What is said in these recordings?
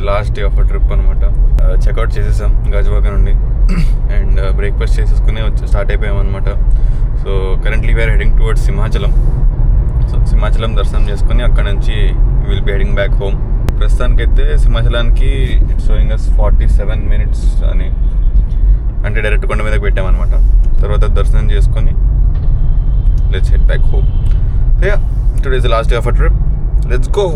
Last day of trip అనమాట. Checkout చేసేసాం గాజువాక నుండి అండ్ బ్రేక్ఫాస్ట్ చేసేసుకుని స్టార్ట్ అయిపోయాం అనమాట. So currently we are heading towards Simhachalam. So Simhachalam దర్శనం చేసుకుని అక్కడ నుంచి will be heading back home. ప్రస్తుతానికైతే సింహాచలానికి ఇట్స్ షోయింగ్ అస్ 47 minutes అని, అంటే డైరెక్ట్ కొండ మీదకి పెట్టామన్నమాట. తర్వాత దర్శనం చేసుకొని let's head back home. So yeah, today is the last day of our trip. Let's go.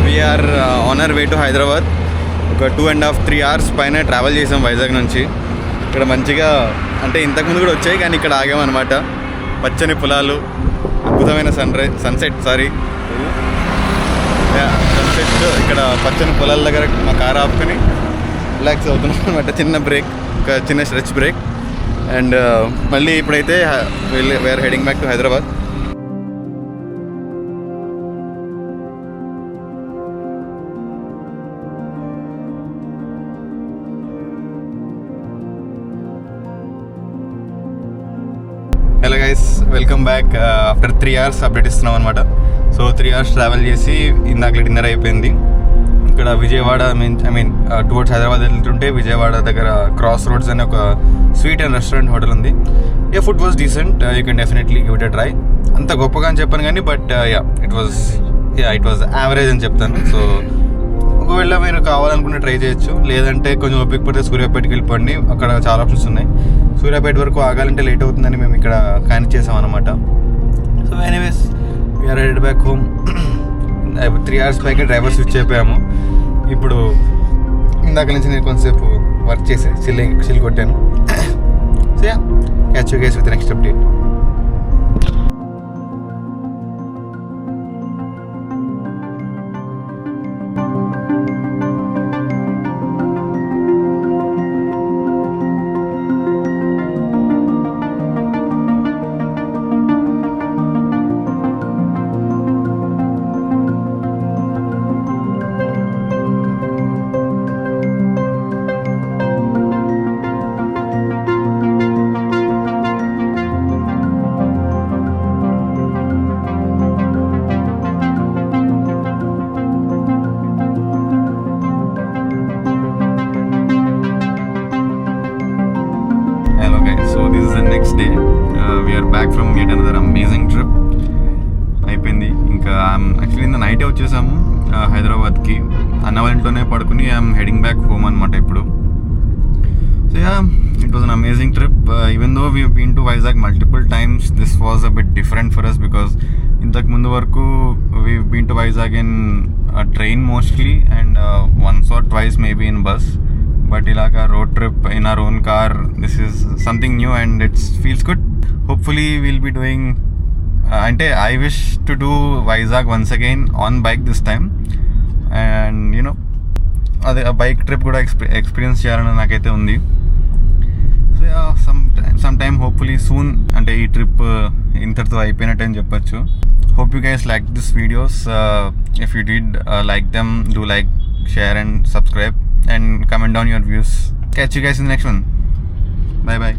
We are on our way to Hyderabad. ఒక 2.5-3 hours పైన ట్రావెల్ చేసాం వైజాగ్ నుంచి. ఇక్కడ మంచిగా అంటే ఇంతకుముందు కూడా వచ్చాయి కానీ ఇక్కడ ఆగామన్నమాట. పచ్చని పొలాలు, అద్భుతమైన సన్సెట్ ఇక్కడ పచ్చని పొలాల దగ్గర మా కార్ ఆపుకొని రిలాక్స్ అవుతున్నాం అనమాట. చిన్న బ్రేక్, ఒక చిన్న స్ట్రెచ్ బ్రేక్. అండ్ మళ్ళీ ఇప్పుడైతే we are heading back to Hyderabad. Guys, welcome back. After 3 hours update ఇస్తున్నాం అనమాట. సో 3 hours ట్రావెల్ చేసి ఇందాక డిన్నర్ అయిపోయింది. ఇక్కడ విజయవాడ టువర్డ్స్ హైదరాబాద్ వెళ్తుంటే విజయవాడ దగ్గర క్రాస్ రోడ్స్ అనే ఒక స్వీట్ అండ్ రెస్టారెంట్ హోటల్ ఉంది. Food was decent, you can definitely give it a try. అంత గొప్పగా అని చెప్పాను కానీ బట్ ఇట్ వాజ్ యావరేజ్ అని చెప్తాను. సో ఒకవేళ మీరు కావాలనుకుంటే ట్రై చేయొచ్చు, లేదంటే కొంచెం ఓపిక పడితే సూర్యాపేటకి వెళ్ళిపోండి. అక్కడ చాలా ఆప్షన్స్ ఉన్నాయి. సూర్యాపేట వరకు ఆగాలంటే లేట్ అవుతుందని మేము ఇక్కడ కానిచ్చేసాం అనమాట. So anyways we are headed back home. 3 hours పైకి డ్రైవర్ స్విచ్ అయిపోయాము. ఇప్పుడు ఇందాక నుంచి నేను కొంతసేపు వర్క్ చేసి చిల్ కొట్టాను. So catch you guys with next update. Next day, we are back from yet another amazing trip. అయిపోయింది ఇంకా. యాక్చువల్లీ నిన్న నైటే వచ్చేసాము హైదరాబాద్కి. అన్న వాళ్ళ ఇంట్లోనే పడుకుని ఐఎమ్ హెడింగ్ బ్యాక్ హోమ్ అనమాట ఇప్పుడు. So it was an amazing trip. Even though we been to Vizag multiple times, this was a bit different for us because ఇంతకు ముందు వరకు we been to Vizag in train mostly and once or twice maybe in bus. But ilaga road trip in our own car, this is something new and it feels good. Hopefully we'll be doing ante I wish to do Vizag once again on bike this time, and you know ade a bike trip kuda experience cheyalani nakaithe undi. So yeah, sometime hopefully soon ante ee trip intartho అయిపోయినట్టు అని చెప్పొచ్చు. Hope you guys liked this videos. If you did like them, do like, share and subscribe and comment down your views. Catch you guys in the next one. Bye bye.